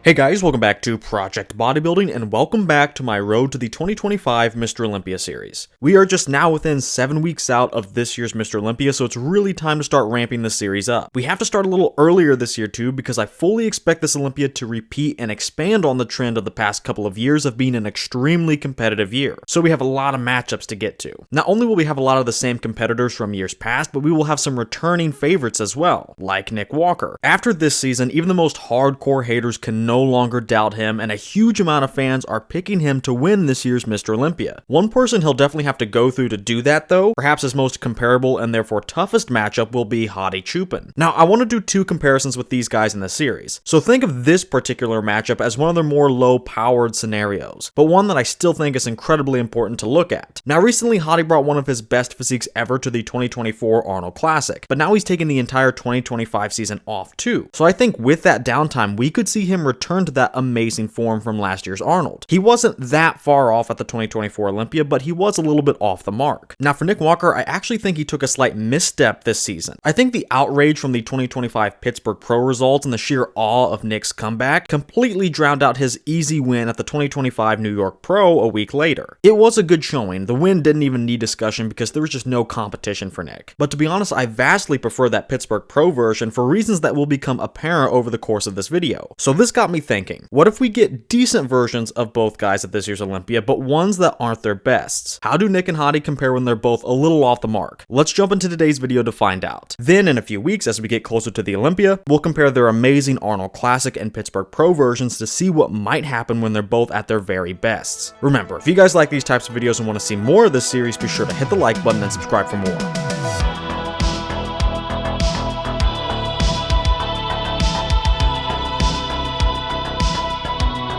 Hey guys, welcome back to Project Bodybuilding and welcome back to my Road to the 2025 Mr. Olympia series. We are just now within 7 weeks out of this year's Mr. Olympia, so it's really time to start ramping this series up. We have to start a little earlier this year too, because I fully expect this Olympia to repeat and expand on the trend of the past couple of years of being an extremely competitive year. So we have a lot of matchups to get to. Not only will we have a lot of the same competitors from years past, but we will have some returning favorites as well, like Nick Walker. After this season, even the most hardcore haters can no longer doubt him, and a huge amount of fans are picking him to win this year's Mr. Olympia. One person he'll definitely have to go through to do that though, perhaps his most comparable and therefore toughest matchup, will be Hadi Choopan. Now I want to do two comparisons with these guys in the series, so think of this particular matchup as one of their more low-powered scenarios, but one that I still think is incredibly important to look at. Now recently Hadi brought one of his best physiques ever to the 2024 Arnold Classic, but now he's taking the entire 2025 season off too, so I think with that downtime we could see him return to that amazing form from last year's Arnold. He wasn't that far off at the 2024 Olympia, but he was a little bit off the mark. Now for Nick Walker, I actually think he took a slight misstep this season. I think the outrage from the 2025 Pittsburgh Pro results and the sheer awe of Nick's comeback completely drowned out his easy win at the 2025 New York Pro a week later. It was a good showing. The win didn't even need discussion because there was just no competition for Nick. But to be honest, I vastly prefer that Pittsburgh Pro version for reasons that will become apparent over the course of this video. So this got me thinking, what if we get decent versions of both guys at this year's Olympia, but ones that aren't their bests? How do Nick and Hadi compare when they're both a little off the mark? Let's jump into today's video to find out. Then in a few weeks, as we get closer to the Olympia, we'll compare their amazing Arnold Classic and Pittsburgh Pro versions to see what might happen when they're both at their very bests. Remember, if you guys like these types of videos and want to see more of this series, be sure to hit the like button and subscribe for more.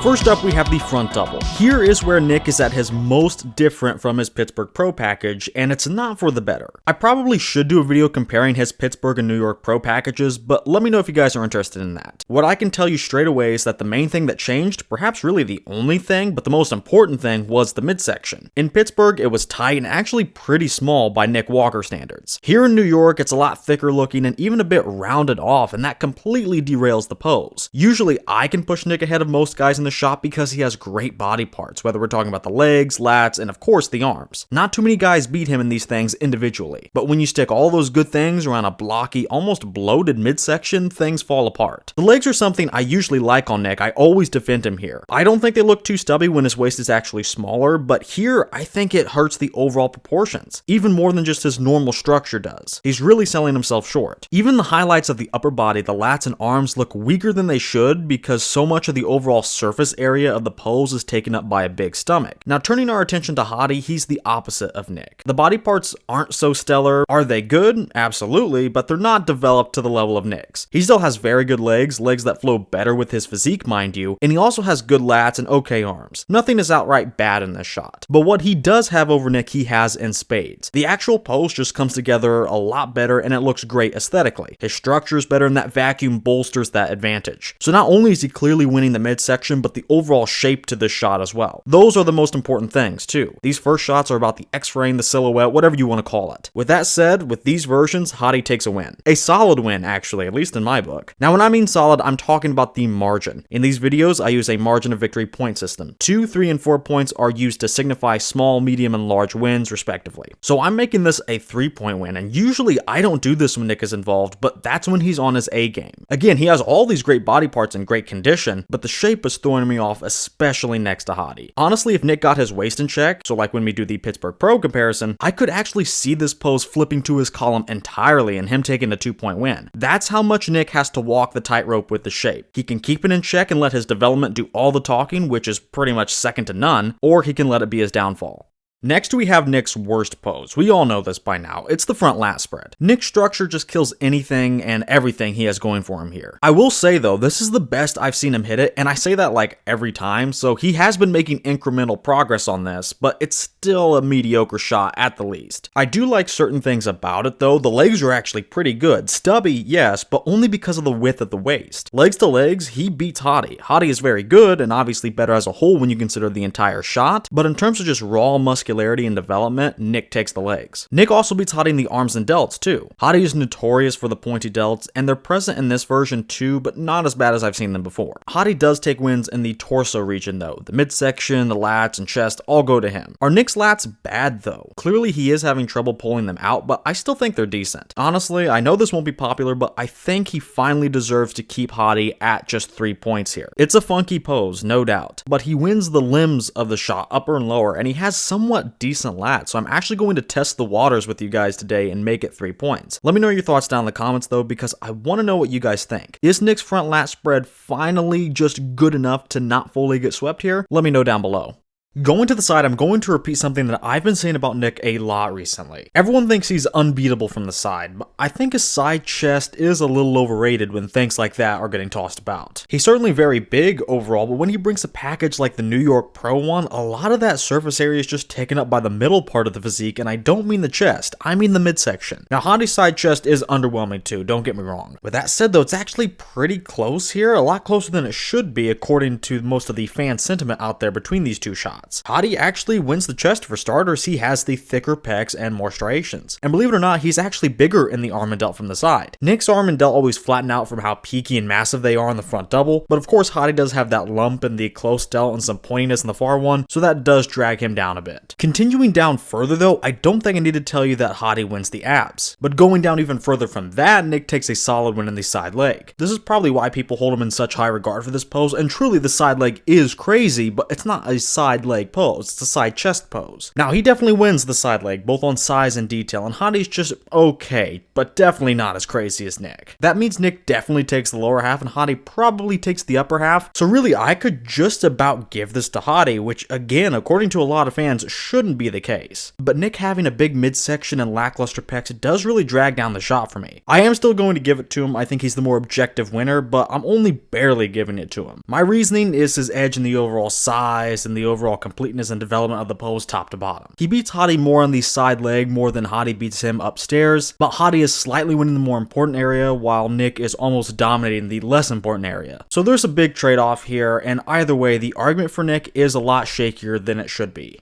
First up, we have the front double. Here is where Nick is at his most different from his Pittsburgh Pro package, and it's not for the better. I probably should do a video comparing his Pittsburgh and New York Pro packages, but let me know if you guys are interested in that. What I can tell you straight away is that the main thing that changed, perhaps really the only thing, but the most important thing, was the midsection. In Pittsburgh, it was tight and actually pretty small by Nick Walker standards. Here in New York, it's a lot thicker looking and even a bit rounded off, and that completely derails the pose. Usually, I can push Nick ahead of most guys in the shop because he has great body parts, whether we're talking about the legs, lats, and of course the arms. Not too many guys beat him in these things individually, but when you stick all those good things around a blocky, almost bloated midsection, things fall apart. The legs are something I usually like on Nick. I always defend him here. I don't think they look too stubby when his waist is actually smaller, but here I think it hurts the overall proportions, even more than just his normal structure does. He's really selling himself short. Even the highlights of the upper body, the lats and arms, look weaker than they should because so much of the overall surface area of the pose is taken up by a big stomach. Now turning our attention to Hadi, he's the opposite of Nick. The body parts aren't so stellar. Are they good? Absolutely, but they're not developed to the level of Nick's. He still has very good legs that flow better with his physique, mind you, and he also has good lats and okay arms. Nothing is outright bad in this shot. But what he does have over Nick, he has in spades. The actual pose just comes together a lot better and it looks great aesthetically. His structure is better and that vacuum bolsters that advantage. So not only is he clearly winning the midsection, but the overall shape to this shot as well. Those are the most important things too. These first shots are about the X-frame, the silhouette, whatever you want to call it. With that said, with these versions, Hadi takes a win. A solid win, actually, at least in my book. Now when I mean solid, I'm talking about the margin. In these videos, I use a margin of victory point system. 2, 3, and 4 points are used to signify small, medium, and large wins, respectively. So I'm making this a 3-point win, and usually I don't do this when Nick is involved, but that's when he's on his A game. Again, he has all these great body parts in great condition, but the shape is throwing me off, especially next to Hadi. Honestly, if Nick got his waist in check, so like when we do the Pittsburgh Pro comparison, I could actually see this pose flipping to his column entirely and him taking a 2-point win. That's how much Nick has to walk the tightrope with the shape. He can keep it in check and let his development do all the talking, which is pretty much second to none, or he can let it be his downfall. Next, we have Nick's worst pose. We all know this by now. It's the front lat spread. Nick's structure just kills anything and everything he has going for him here. I will say though, this is the best I've seen him hit it, and I say that like every time, so he has been making incremental progress on this, but it's still a mediocre shot at the least. I do like certain things about it though. The legs are actually pretty good. Stubby, yes, but only because of the width of the waist. Legs to legs, he beats Hadi. Hadi is very good and obviously better as a whole when you consider the entire shot, but in terms of just raw muscularity muscularity and development, Nick takes the legs. Nick also beats Hadi in the arms and delts too. Hadi is notorious for the pointy delts, and they're present in this version too, but not as bad as I've seen them before. Hadi does take wins in the torso region though. The midsection, the lats, and chest all go to him. Are Nick's lats bad though? Clearly he is having trouble pulling them out, but I still think they're decent. Honestly, I know this won't be popular, but I think he finally deserves to keep Hadi at just 3 points here. It's a funky pose, no doubt, but he wins the limbs of the shot, upper and lower, and he has somewhat decent lats, so I'm actually going to test the waters with you guys today and make it 3 points. Let me know your thoughts down in the comments though, because I want to know what you guys think. Is Nick's front lat spread finally just good enough to not fully get swept here? Let me know down below. Going to the side, I'm going to repeat something that I've been saying about Nick a lot recently. Everyone thinks he's unbeatable from the side, but I think his side chest is a little overrated when things like that are getting tossed about. He's certainly very big overall, but when he brings a package like the New York Pro one, a lot of that surface area is just taken up by the middle part of the physique, and I don't mean the chest, I mean the midsection. Now, Hadi's side chest is underwhelming too, don't get me wrong. With that said though, it's actually pretty close here, a lot closer than it should be according to most of the fan sentiment out there between these two shots. Hadi actually wins the chest for starters. He has the thicker pecs and more striations. And believe it or not, he's actually bigger in the arm and delt from the side. Nick's arm and delt always flatten out from how peaky and massive they are in the front double, but of course Hadi does have that lump in the close delt and some pointiness in the far one, so that does drag him down a bit. Continuing down further though, I don't think I need to tell you that Hadi wins the abs. But going down even further from that, Nick takes a solid win in the side leg. This is probably why people hold him in such high regard for this pose, and truly the side leg is crazy, but it's not a side leg pose. It's a side chest pose. Now, he definitely wins the side leg, both on size and detail, and Hadi's just okay, but definitely not as crazy as Nick. That means Nick definitely takes the lower half, and Hadi probably takes the upper half, so really, I could just about give this to Hadi, which, again, according to a lot of fans, shouldn't be the case. But Nick having a big midsection and lackluster pecs does really drag down the shot for me. I am still going to give it to him. I think he's the more objective winner, but I'm only barely giving it to him. My reasoning is his edge in the overall size and the overall completeness and development of the pose top to bottom. He beats Hadi more on the side leg more than Hadi beats him upstairs, but Hadi is slightly winning the more important area while Nick is almost dominating the less important area. So there's a big trade-off here, and either way, the argument for Nick is a lot shakier than it should be.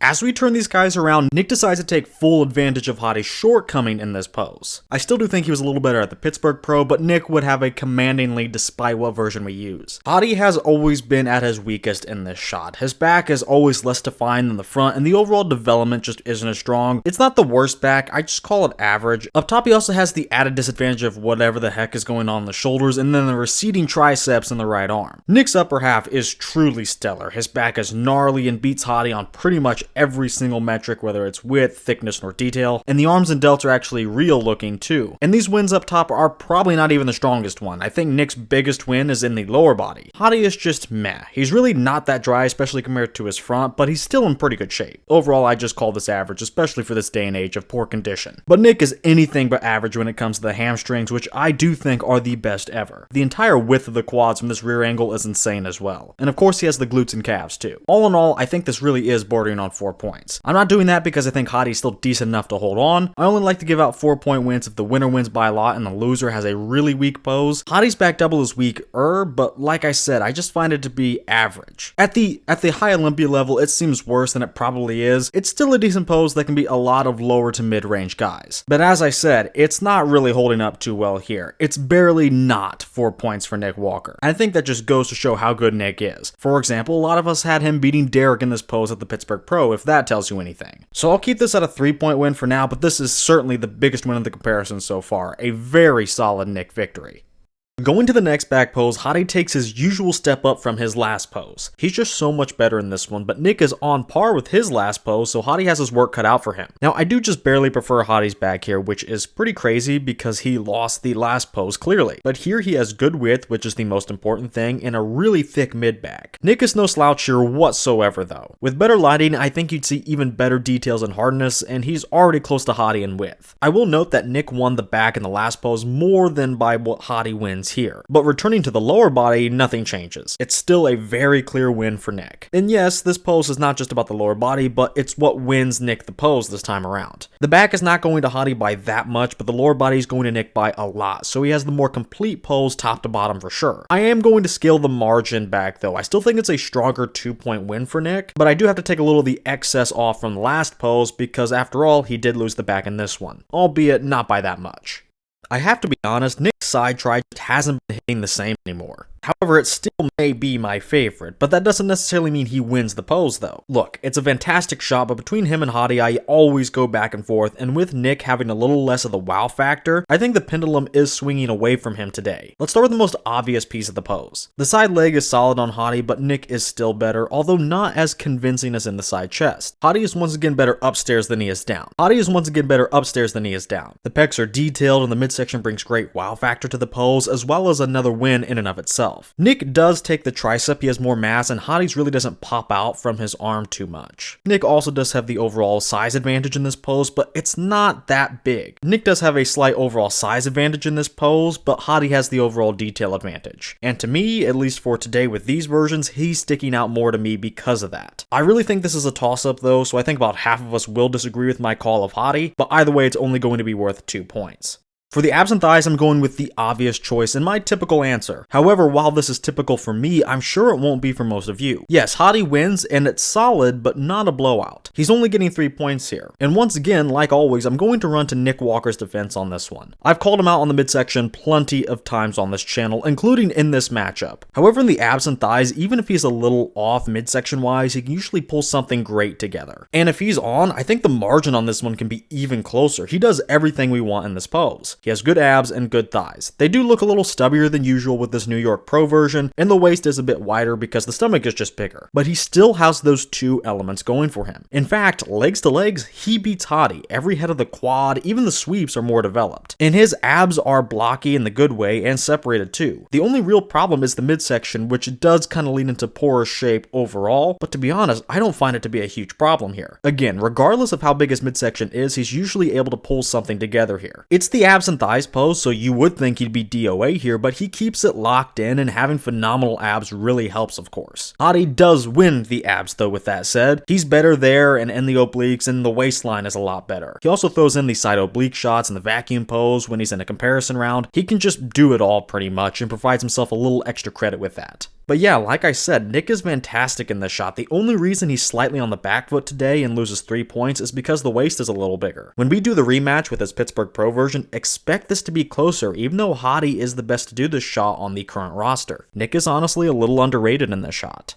As we turn these guys around, Nick decides to take full advantage of Hadi's shortcoming in this pose. I still do think he was a little better at the Pittsburgh Pro, but Nick would have a commanding lead despite what version we use. Hadi has always been at his weakest in this shot. His back is always less defined than the front, and the overall development just isn't as strong. It's not the worst back, I just call it average. Up top, he also has the added disadvantage of whatever the heck is going on in the shoulders, and then the receding triceps in the right arm. Nick's upper half is truly stellar. His back is gnarly and beats Hadi on pretty much every single metric, whether it's width, thickness, or detail, and the arms and delts are actually real looking too. And these wins up top are probably not even the strongest one. I think Nick's biggest win is in the lower body. Hadi is just meh. He's really not that dry, especially compared to his front, but he's still in pretty good shape. Overall, I just call this average, especially for this day and age of poor condition. But Nick is anything but average when it comes to the hamstrings, which I do think are the best ever. The entire width of the quads from this rear angle is insane as well. And of course, he has the glutes and calves too. All in all, I think this really is bordering on 4 points. I'm not doing that because I think Hadi's still decent enough to hold on. I only like to give out 4-point wins if the winner wins by a lot and the loser has a really weak pose. Hadi's back double is weaker, but like I said, I just find it to be average. At the high Olympia level, it seems worse than it probably is. It's still a decent pose that can beat a lot of lower to mid-range guys. But as I said, it's not really holding up too well here. It's barely not 4 points for Nick Walker. I think that just goes to show how good Nick is. For example, a lot of us had him beating Derek in this pose at the Pittsburgh Pro, if that tells you anything. So I'll keep this at a 3-point win for now, but this is certainly the biggest win of the comparison so far. A very solid Nick victory. Going to the next back pose, Hadi takes his usual step up from his last pose. He's just so much better in this one, but Nick is on par with his last pose, so Hadi has his work cut out for him. Now, I do just barely prefer Hadi's back here, which is pretty crazy because he lost the last pose clearly. But here he has good width, which is the most important thing, and a really thick mid back. Nick is no slouch here whatsoever though. With better lighting, I think you'd see even better details and hardness, and he's already close to Hadi in width. I will note that Nick won the back in the last pose more than by what Hadi wins points here. But returning to the lower body, nothing changes. It's still a very clear win for Nick. And yes, this pose is not just about the lower body, but it's what wins Nick the pose this time around. The back is not going to Hadi by that much, but the lower body is going to Nick by a lot, so he has the more complete pose top to bottom for sure. I am going to scale the margin back though. I still think it's a stronger 2-point win for Nick, but I do have to take a little of the excess off from the last pose because after all, he did lose the back in this one, albeit not by that much. I have to be honest, Nick's side try just hasn't been hitting the same anymore. However, it still may be my favorite, but that doesn't necessarily mean he wins the pose though. Look, it's a fantastic shot, but between him and Hadi, I always go back and forth, and with Nick having a little less of the wow factor, I think the pendulum is swinging away from him today. Let's start with the most obvious piece of the pose. The side leg is solid on Hadi, but Nick is still better, although not as convincing as in the side chest. Hadi is once again better upstairs than he is down. The pecs are detailed, and the midsection brings great wow factor to the pose, as well as another win in and of itself. Nick does take the tricep, he has more mass, and Hadi's really doesn't pop out from his arm too much. Nick also does have the overall size advantage in this pose, but it's not that big. Nick does have a slight overall size advantage in this pose, but Hadi has the overall detail advantage. And to me, at least for today with these versions, he's sticking out more to me because of that. I really think this is a toss-up though, so I think about half of us will disagree with my call of Hadi, but either way it's only going to be worth 2 points. For the abs and thighs, I'm going with the obvious choice and my typical answer. However, while this is typical for me, I'm sure it won't be for most of you. Yes, Hadi wins, and it's solid, but not a blowout. He's only getting 3 points here. And once again, like always, I'm going to run to Nick Walker's defense on this one. I've called him out on the midsection plenty of times on this channel, including in this matchup. However, in the abs and thighs, even if he's a little off midsection-wise, he can usually pull something great together. And if he's on, I think the margin on this one can be even closer. He does everything we want in this pose. He has good abs and good thighs. They do look a little stubbier than usual with this New York Pro version, and the waist is a bit wider because the stomach is just bigger. But he still has those two elements going for him. In fact, legs to legs, he beats Hadi. Every head of the quad, even the sweeps are more developed. And his abs are blocky in the good way and separated too. The only real problem is the midsection, which does kind of lean into poorer shape overall, but to be honest, I don't find it to be a huge problem here. Again, regardless of how big his midsection is, he's usually able to pull something together here. It's the abs and thighs pose, so you would think he'd be DOA here, but he keeps it locked in, and having phenomenal abs really helps, of course. Hadi does win the abs though, with that said. He's better there and in the obliques, and the waistline is a lot better. He also throws in the side oblique shots and the vacuum pose when he's in a comparison round. He can just do it all pretty much and provides himself a little extra credit with that. But yeah, like I said, Nick is fantastic in this shot. The only reason he's slightly on the back foot today and loses 3 points is because the waist is a little bigger. When we do the rematch with his Pittsburgh Pro version, expect this to be closer, even though Hadi is the best to do this shot on the current roster. Nick is honestly a little underrated in this shot.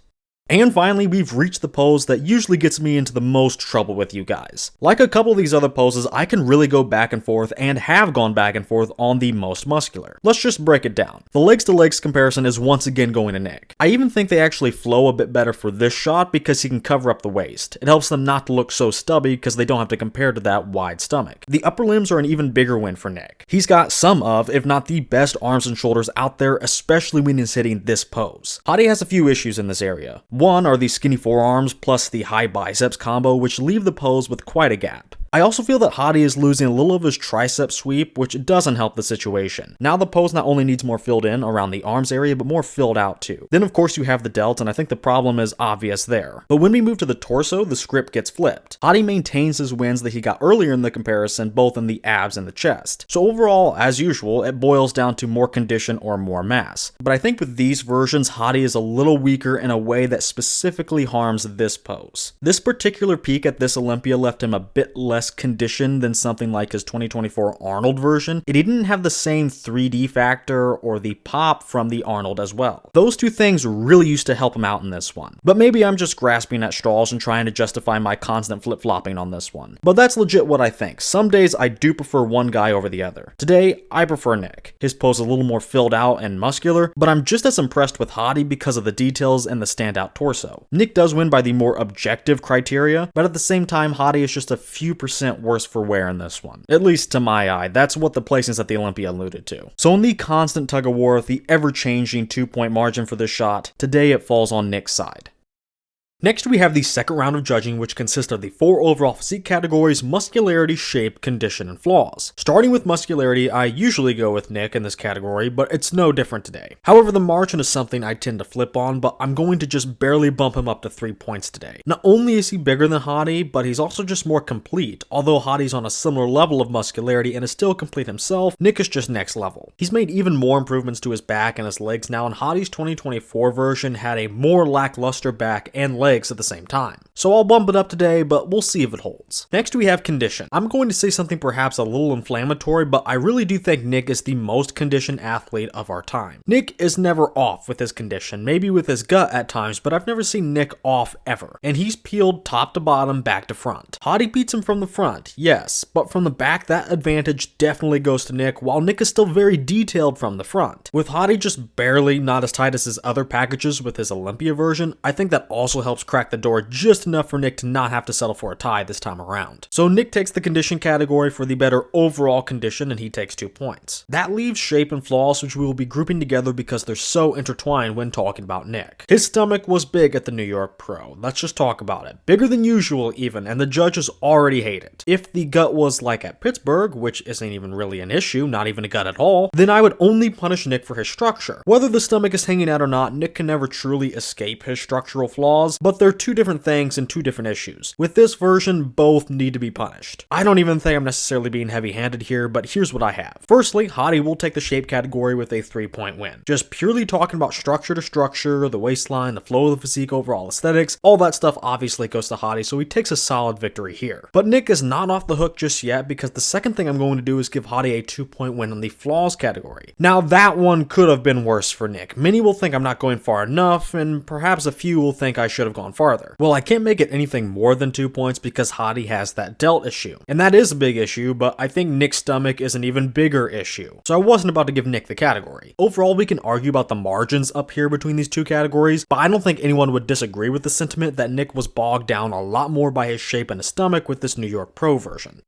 And finally, we've reached the pose that usually gets me into the most trouble with you guys. Like a couple of these other poses, I can really go back and forth and have gone back and forth on the most muscular. Let's just break it down. The legs to legs comparison is once again going to Nick. I even think they actually flow a bit better for this shot because he can cover up the waist. It helps them not to look so stubby because they don't have to compare to that wide stomach. The upper limbs are an even bigger win for Nick. He's got some of, if not the best arms and shoulders out there, especially when he's hitting this pose. Hadi has a few issues in this area. One are the skinny forearms plus the high biceps combo, which leave the pose with quite a gap. I also feel that Hadi is losing a little of his tricep sweep, which doesn't help the situation. Now the pose not only needs more filled in around the arms area, but more filled out too. Then of course you have the delt, and I think the problem is obvious there. But when we move to the torso, the script gets flipped. Hadi maintains his wins that he got earlier in the comparison, both in the abs and the chest. So overall, as usual, it boils down to more condition or more mass. But I think with these versions, Hadi is a little weaker in a way that specifically harms this pose. This particular peak at this Olympia left him a bit less conditioned than something like his 2024 Arnold version. It didn't have the same 3D factor or the pop from the Arnold as well. Those two things really used to help him out in this one. But maybe I'm just grasping at straws and trying to justify my constant flip-flopping on this one. But that's legit what I think. Some days I do prefer one guy over the other. Today, I prefer Nick. His pose is a little more filled out and muscular, but I'm just as impressed with Hadi because of the details and the standout torso. Nick does win by the more objective criteria, but at the same time, Hadi is just a few percent worse for wear in this one. At least to my eye, that's what the placings at the Olympia alluded to. So in the constant tug of war, the ever-changing 2-point margin for this shot, today it falls on Nick's side. Next, we have the second round of judging, which consists of the 4 overall physique categories: muscularity, shape, condition, and flaws. Starting with muscularity, I usually go with Nick in this category, but it's no different today. However, the margin is something I tend to flip on, but I'm going to just barely bump him up to 3 points today. Not only is he bigger than Hadi, but he's also just more complete. Although Hadi's on a similar level of muscularity and is still complete himself, Nick is just next level. He's made even more improvements to his back and his legs now, and Hadi's 2024 version had a more lackluster back and legs at the same time. So I'll bump it up today, but we'll see if it holds. Next, we have condition. I'm going to say something perhaps a little inflammatory, but I really do think Nick is the most conditioned athlete of our time. Nick is never off with his condition, maybe with his gut at times, but I've never seen Nick off ever. And he's peeled top to bottom, back to front. Hadi beats him from the front, yes, but from the back, that advantage definitely goes to Nick, while Nick is still very detailed from the front. With Hadi just barely not as tight as his other packages with his Olympia version, I think that also helps crack the door just enough for Nick to not have to settle for a tie this time around. So Nick takes the condition category for the better overall condition, and he takes 2 points. That leaves shape and flaws, which we will be grouping together because they're so intertwined when talking about Nick. His stomach was big at the New York Pro. Let's just talk about it. Bigger than usual even, and the judges already hate it. If the gut was like at Pittsburgh, which isn't even really an issue, not even a gut at all, then I would only punish Nick for his structure. Whether the stomach is hanging out or not, Nick can never truly escape his structural flaws, but they're 2 different things and 2 different issues. With this version, both need to be punished. I don't even think I'm necessarily being heavy-handed here, but here's what I have. Firstly, Hadi will take the shape category with a 3-point win. Just purely talking about structure to structure, the waistline, the flow of the physique, overall aesthetics, all that stuff obviously goes to Hadi, so he takes a solid victory here. But Nick is not off the hook just yet, because the second thing I'm going to do is give Hadi a 2-point win on the flaws category. Now that one could have been worse for Nick. Many will think I'm not going far enough, and perhaps a few will think I should have gone farther. Well, I can't make it anything more than 2 points because Hadi has that delt issue. And that is a big issue, but I think Nick's stomach is an even bigger issue. So I wasn't about to give Nick the category. Overall, we can argue about the margins up here between these 2 categories, but I don't think anyone would disagree with the sentiment that Nick was bogged down a lot more by his shape and his stomach with this New York Pro version.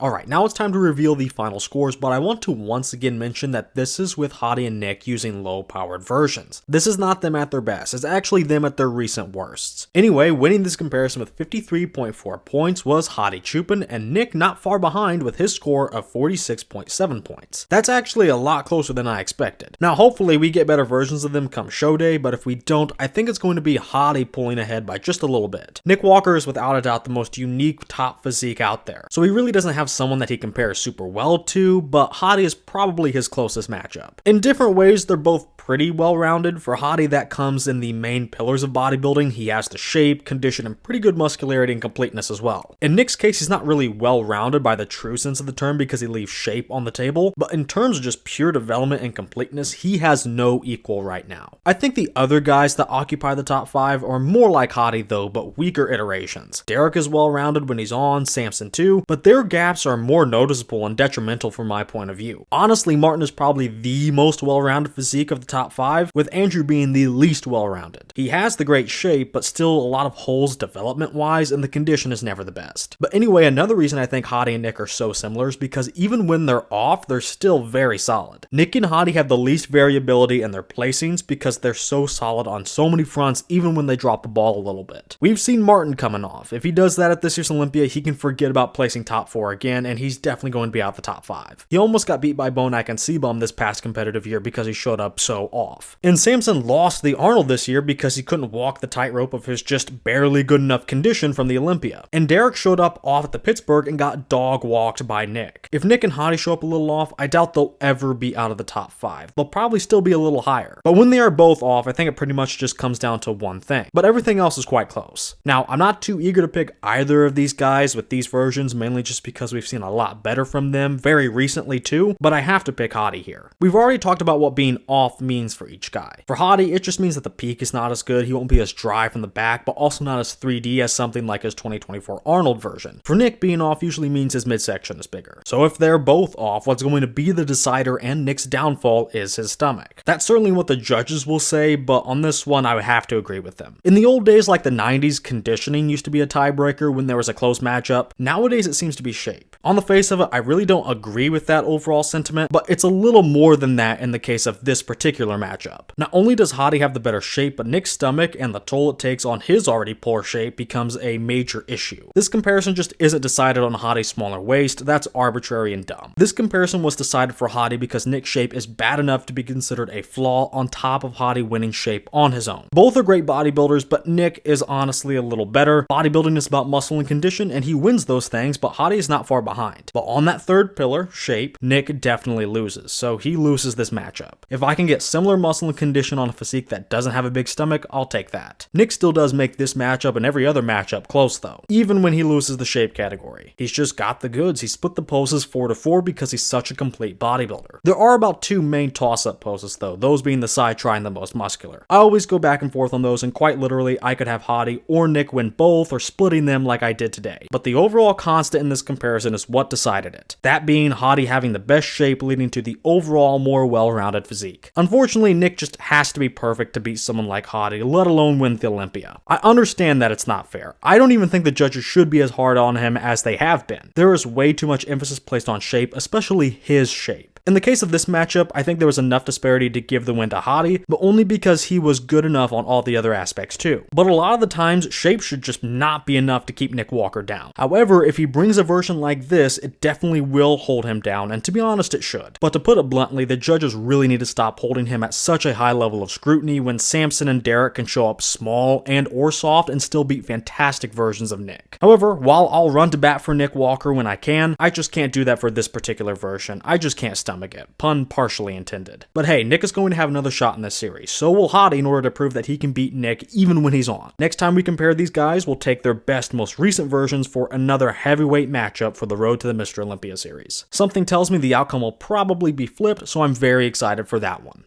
Alright, now it's time to reveal the final scores, but I want to once again mention that this is with Hadi and Nick using low-powered versions. This is not them at their best, it's actually them at their recent worsts. Anyway, winning this comparison with 53.4 points was Hadi Choopan, and Nick not far behind with his score of 46.7 points. That's actually a lot closer than I expected. Now hopefully we get better versions of them come show day, but if we don't, I think it's going to be Hadi pulling ahead by just a little bit. Nick Walker is without a doubt the most unique top physique out there, so he really doesn't have someone that he compares super well to, but Hadi is probably his closest matchup. In different ways, they're both pretty well-rounded. For Hadi, that comes in the main pillars of bodybuilding. He has the shape, condition, and pretty good muscularity and completeness as well. In Nick's case, he's not really well-rounded by the true sense of the term because he leaves shape on the table, but in terms of just pure development and completeness, he has no equal right now. I think the other guys that occupy the top 5 are more like Hadi though, but weaker iterations. Derek is well-rounded when he's on, Samson too, but their gaps are more noticeable and detrimental from my point of view. Honestly, Martin is probably the most well-rounded physique of the top 5, with Andrew being the least well-rounded. He has the great shape, but still a lot of holes development-wise, and the condition is never the best. But anyway, another reason I think Hadi and Nick are so similar is because even when they're off, they're still very solid. Nick and Hadi have the least variability in their placings because they're so solid on so many fronts even when they drop the ball a little bit. We've seen Martin coming off. If he does that at this year's Olympia, he can forget about placing top 4 again, and he's definitely going to be out the top 5. He almost got beat by Bonak and C-Bum this past competitive year because he showed up so off. And Samson lost the Arnold this year because he couldn't walk the tightrope of his just barely good enough condition from the Olympia. And Derek showed up off at the Pittsburgh and got dog walked by Nick. If Nick and Hadi show up a little off, I doubt they'll ever be out of the top 5. They'll probably still be a little higher. But when they are both off, I think it pretty much just comes down to one thing. But everything else is quite close. Now, I'm not too eager to pick either of these guys with these versions, mainly just because we've seen a lot better from them very recently too, but I have to pick Hadi here. We've already talked about what being off means for each guy. For Hadi, it just means that the peak is not as good, he won't be as dry from the back, but also not as 3D as something like his 2024 Arnold version. For Nick, being off usually means his midsection is bigger. So if they're both off, what's going to be the decider and Nick's downfall is his stomach. That's certainly what the judges will say, but on this one, I would have to agree with them. In the old days, like the 90s, conditioning used to be a tiebreaker when there was a close matchup. Nowadays, it seems to be shape. On the face of it, I really don't agree with that overall sentiment, but it's a little more than that in the case of this particular particular matchup. Not only does Hadi have the better shape, but Nick's stomach and the toll it takes on his already poor shape becomes a major issue. This comparison just isn't decided on Hadi's smaller waist, that's arbitrary and dumb. This comparison was decided for Hadi because Nick's shape is bad enough to be considered a flaw on top of Hadi winning shape on his own. Both are great bodybuilders, but Nick is honestly a little better. Bodybuilding is about muscle and condition, and he wins those things, but Hadi is not far behind. But on that third pillar, shape, Nick definitely loses, so he loses this matchup. If I can get similar muscle and condition on a physique that doesn't have a big stomach, I'll take that. Nick still does make this matchup and every other matchup close though, even when he loses the shape category. He's just got the goods. He split the poses 4-4 because he's such a complete bodybuilder. There are about two main toss-up poses though, those being the side try and the most muscular. I always go back and forth on those, and quite literally I could have Hadi or Nick win both or splitting them like I did today. But the overall constant in this comparison is what decided it. That being Hadi having the best shape leading to the overall more well-rounded physique. Unfortunately, Nick just has to be perfect to beat someone like Hadi, let alone win the Olympia. I understand that it's not fair. I don't even think the judges should be as hard on him as they have been. There is way too much emphasis placed on shape, especially his shape. In the case of this matchup, I think there was enough disparity to give the win to Hadi, but only because he was good enough on all the other aspects too. But a lot of the times, shape should just not be enough to keep Nick Walker down. However, if he brings a version like this, it definitely will hold him down, and to be honest, it should. But to put it bluntly, the judges really need to stop holding him at such a high level of scrutiny when Samson and Derek can show up small and or soft and still beat fantastic versions of Nick. However, while I'll run to bat for Nick Walker when I can, I just can't do that for this particular version. I just can't stomach it. Pun partially intended. But hey, Nick is going to have another shot in this series. So will Hadi in order to prove that he can beat Nick even when he's on. Next time we compare these guys, we'll take their best, most recent versions for another heavyweight matchup for the road to the Mr. Olympia series. Something tells me the outcome will probably be flipped, so I'm very excited for that one.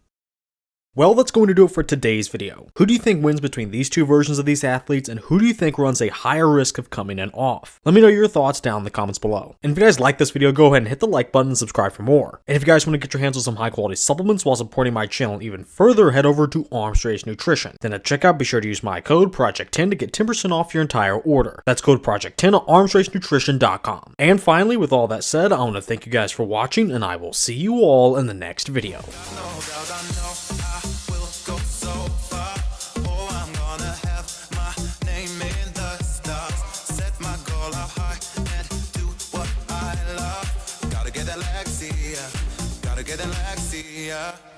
Well, that's going to do it for today's video. Who do you think wins between these two versions of these athletes, and who do you think runs a higher risk of coming in off? Let me know your thoughts down in the comments below. And if you guys like this video, go ahead and hit the like button and subscribe for more. And if you guys want to get your hands on some high quality supplements while supporting my channel even further, head over to Arms Race Nutrition. Then at checkout, be sure to use my code Project10 to get 10% off your entire order. That's code Project10 at armsracenutrition.com. And finally, with all that said, I want to thank you guys for watching, and I will see you all in the next video. Get Alexia.